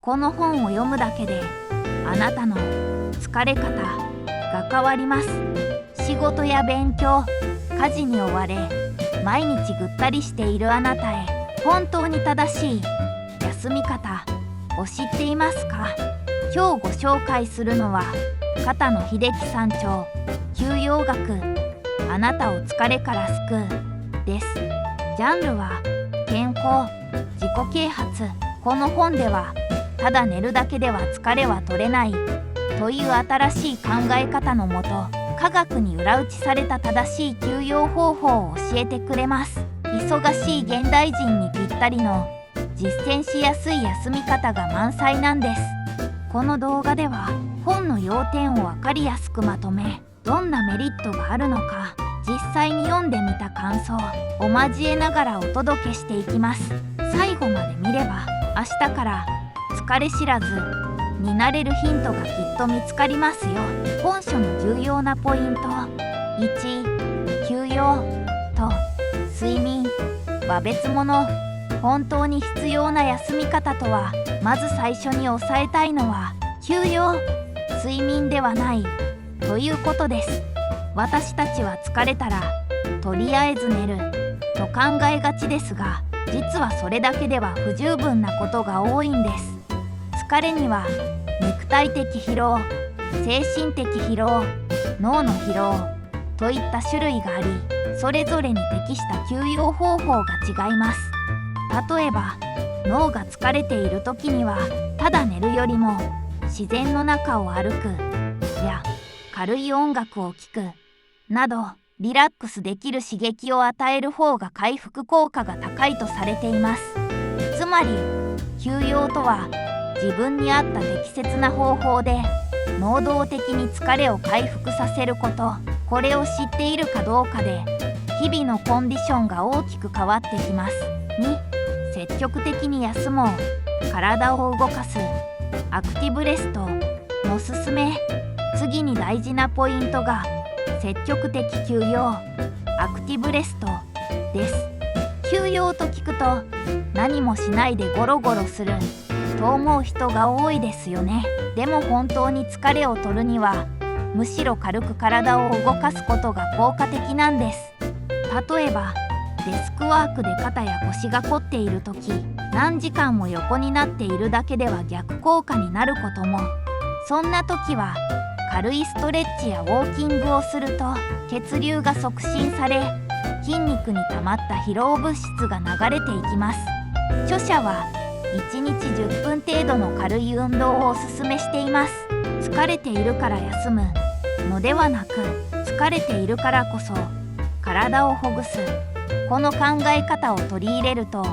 この本を読むだけであなたの疲れ方が変わります。仕事や勉強、家事に追われ毎日ぐったりしているあなたへ、本当に正しい休み方を知っていますか？今日ご紹介するのは片野秀樹山長休養学、あなたを疲れから救うです。ジャンルは健康、自己啓発。この本ではただ寝るだけでは疲れは取れないという新しい考え方のもと、科学に裏打ちされた正しい休養方法を教えてくれます。忙しい現代人にぴったりの実践しやすい休み方が満載なんです。この動画では本の要点を分かりやすくまとめ、どんなメリットがあるのか実際に読んでみた感想を交えながらお届けしていきます。最後まで見れば明日から疲れ知らずになれるヒントがきっと見つかりますよ。本書の重要なポイント。1、休養と睡眠は別物。本当に必要な休み方とは、まず最初に押さえたいのは休養、睡眠ではないということです。私たちは疲れたらとりあえず寝ると考えがちですが、実はそれだけでは不十分なことが多いんです。疲れには肉体的疲労、精神的疲労、脳の疲労といった種類があり、それぞれに適した休養方法が違います。例えば脳が疲れている時にはただ寝るよりも自然の中を歩くや軽い音楽を聴くなど、リラックスできる刺激を与える方が回復効果が高いとされています。つまり休養とは自分に合った適切な方法で能動的に疲れを回復させること。これを知っているかどうかで日々のコンディションが大きく変わってきます。2、積極的に休もう。体を動かすアクティブレストのすすめ。次に大事なポイントが積極的休養、アクティブレストです。休養と聞くと何もしないでゴロゴロすると思う人が多いですよね。でも本当に疲れを取るにはむしろ軽く体を動かすことが効果的なんです。例えばデスクワークで肩や腰が凝っている時、何時間も横になっているだけでは逆効果になることも。そんな時は軽いストレッチやウォーキングをすると血流が促進され、筋肉に溜まった疲労物質が流れていきます。著者は1日10分程度の軽い運動をおすすめしています。疲れているから休むのではなく、疲れているからこそ体をほぐす、この考え方を取り入れると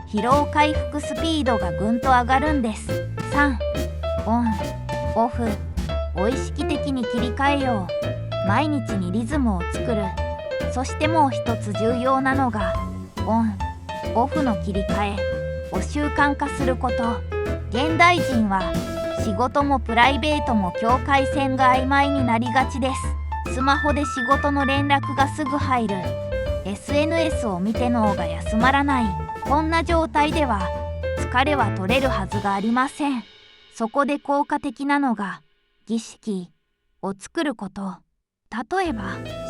疲労回復スピードがぐんと上がるんです。3、オン・オフを意識的に切り替えよう。毎日にリズムを作る。そしてもう一つ重要なのがオン・オフの切り替えを習慣化すること。現代人は仕事もプライベートも境界線が曖昧になりがちです。スマホで仕事の連絡がすぐ入る。SNS を見て脳が休まらない。こんな状態では疲れは取れるはずがありません。そこで効果的なのが儀式を作ること。例えば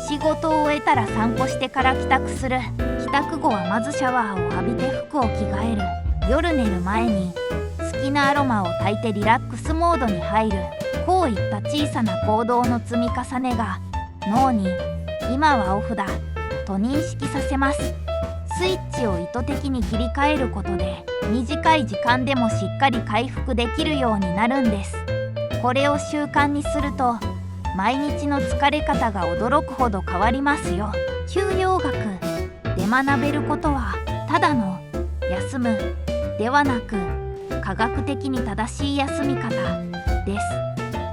仕事を終えたら散歩してから帰宅する。帰宅後はまずシャワーを浴びて服を着替える。夜寝る前に好きなアロマを焚いてリラックスモードに入る。こういった小さな行動の積み重ねが脳に今はオフだと認識させます。スイッチを意図的に切り替えることで短い時間でもしっかり回復できるようになるんです。これを習慣にすると毎日の疲れ方が驚くほど変わりますよ。休養学で学べることはただの休むではなく、科学的に正しい休み方で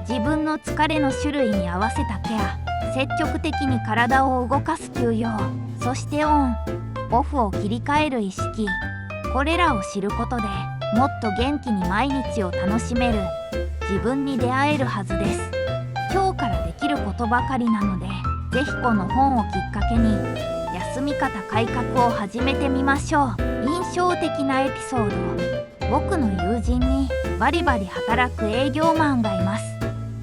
す。自分の疲れの種類に合わせたケア、積極的に体を動かす休養、そしてオン・オフを切り替える意識。これらを知ることでもっと元気に毎日を楽しめる自分に出会えるはずです。今日からできることばかりなので、ぜひこの本をきっかけに休み方改革を始めてみましょう。印象的なエピソード。僕の友人にバリバリ働く営業マンがいます。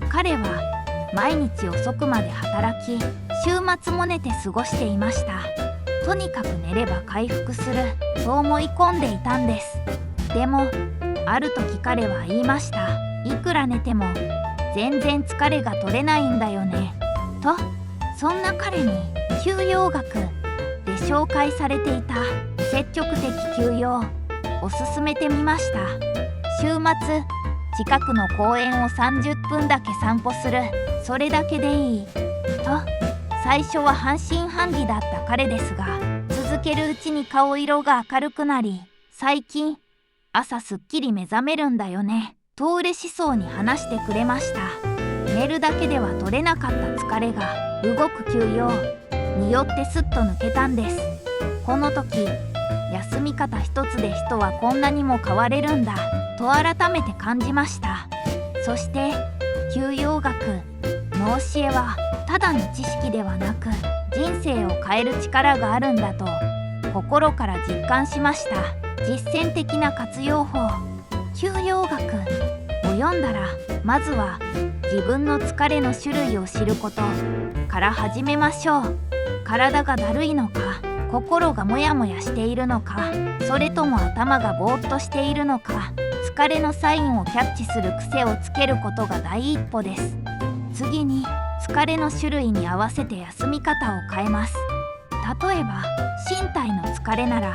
彼は毎日遅くまで働き、週末も寝て過ごしていました。とにかく寝れば回復すると思い込んでいたんです。でもある時彼は言いました。いくら寝ても全然疲れが取れないんだよねと。そんな彼に休養学で紹介されていた積極的休養を勧めてみました。週末近くの公園を30分だけ散歩する、それだけでいいと。最初は半信半疑だった彼ですが、続けるうちに顔色が明るくなり、最近朝すっきり目覚めるんだよねと嬉しそうに話してくれました。寝るだけでは取れなかった疲れが動く休養によってすっと抜けたんです。この時、休み方一つで人はこんなにも変われるんだと改めて感じました。そして休養学の教えはただの知識ではなく、人生を変える力があるんだと心から実感しました。実践的な活用法。休養学を読んだら、まずは自分の疲れの種類を知ることから始めましょう。体がだるいのか、心がモヤモヤしているのか、それとも頭がぼーっとしているのか、疲れのサインをキャッチする癖をつけることが第一歩です。次に疲れの種類に合わせて休み方を変えます。例えば身体の疲れなら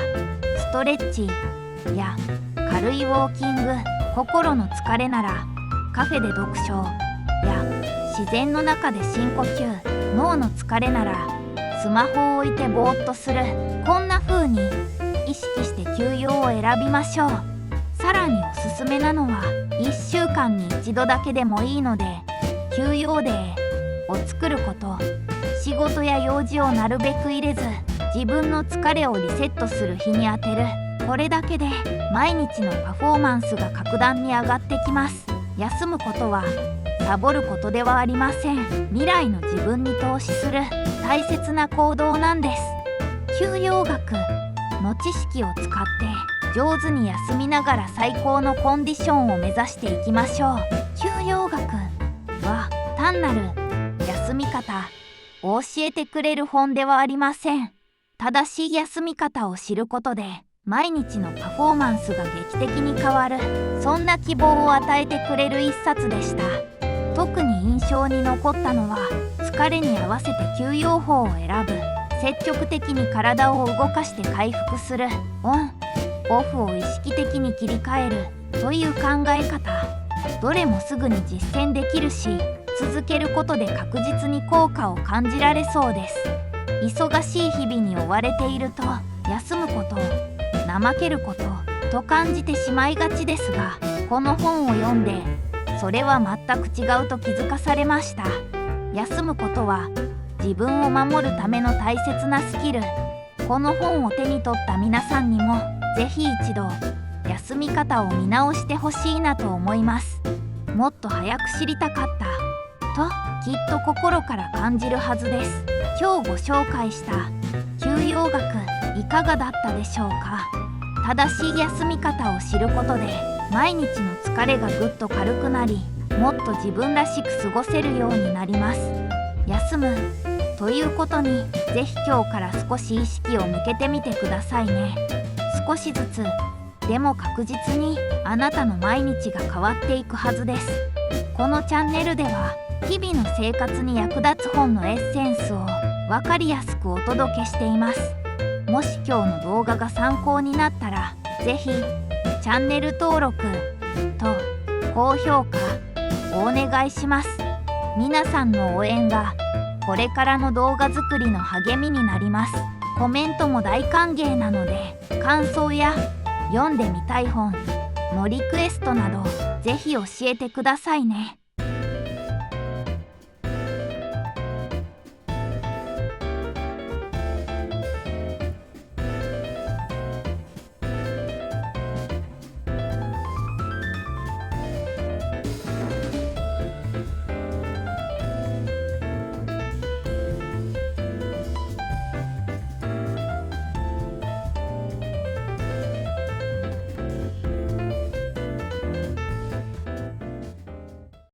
ストレッチや軽いウォーキング、心の疲れならカフェで読書や自然の中で深呼吸、脳の疲れならスマホを置いてぼーっとする。こんな風に意識して休養を選びましょう。さらにおすすめなのは1週間に1度だけでもいいので休養デーを作ること。仕事や用事をなるべく入れず、自分の疲れをリセットする日に当てる。これだけで毎日のパフォーマンスが格段に上がってきます。休むことはサボることではありません。未来の自分に投資する大切な行動なんです。休養学の知識を使って上手に休みながら最高のコンディションを目指していきましょう。休養学は単なる休み方を教えてくれる本ではありません。正しい休み方を知ることで毎日のパフォーマンスが劇的に変わる、そんな希望を与えてくれる一冊でした。特に印象に残ったのは疲れに合わせて休養法を選ぶ、積極的に体を動かして回復する、オン・オフを意識的に切り替えるという考え方。どれもすぐに実践できるし、続けることで確実に効果を感じられそうです。忙しい日々に追われていると休むことを怠けることと感じてしまいがちですが、この本を読んでそれは全く違うと気づかされました。休むことは自分を守るための大切なスキル。この本を手に取った皆さんにもぜひ一度休み方を見直してほしいなと思います。もっと早く知りたかったときっと心から感じるはずです。今日ご紹介した休養学いかがだったでしょうか。正しい休み方を知ることで毎日の疲れがぐっと軽くなり、もっと自分らしく過ごせるようになります。休むということにぜひ今日から少し意識を向けてみてくださいね。少しずつでも確実にあなたの毎日が変わっていくはずです。このチャンネルでは日々の生活に役立つ本のエッセンスを分かりやすくお届けしています。もし今日の動画が参考になったらぜひチャンネル登録と高評価をお願いします。皆さんの応援がこれからの動画作りの励みになります。コメントも大歓迎なので、感想や読んでみたい本のリクエストなどぜひ教えてくださいね。